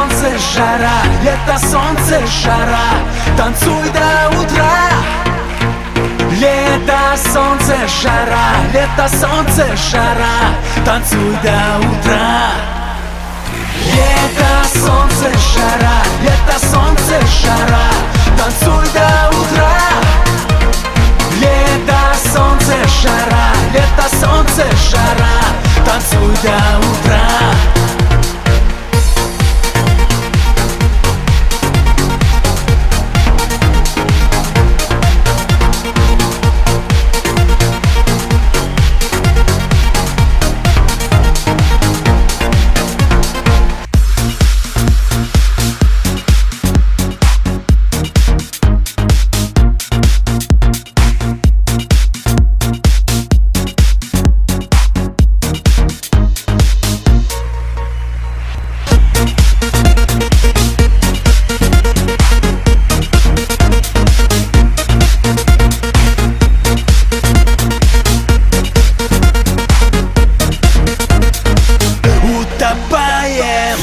солнце, жара, лето, солнце, жара, танцуй до утра. Лето, солнце, жара, лето, солнце, жара, танцуй до утра. Лето, солнце, жара, лето, солнце, жара, танцуй до утра. Лето, солнце, жара, лето, солнце, жара, танцуй до утра.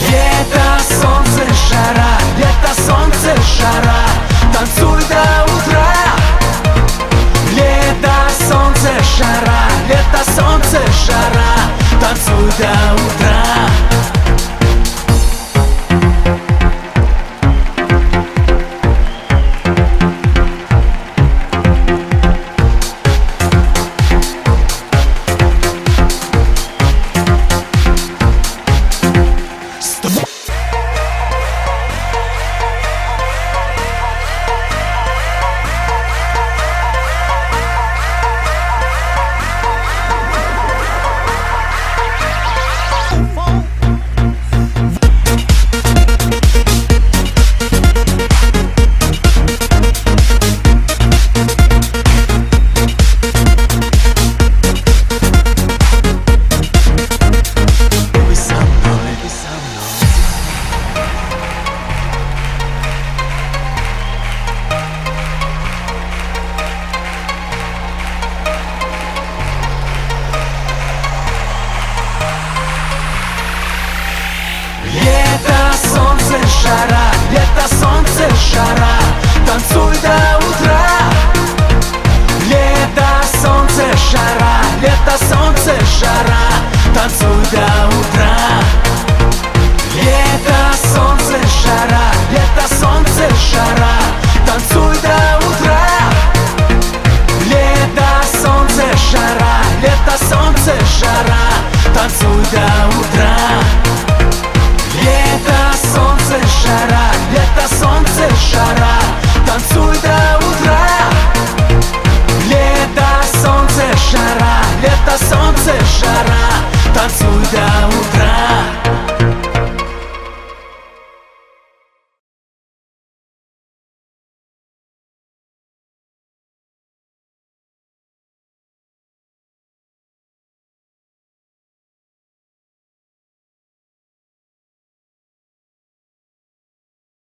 Лето, солнце, жара, лето, солнце, жара, танцуй до утра. Лето, солнце, жара, лето, солнце, жара, танцуй до утра. Лето, солнце, жара, лето, солнце, жара, танцуй до утра. Лето, солнце, жара, лето, солнце, жара,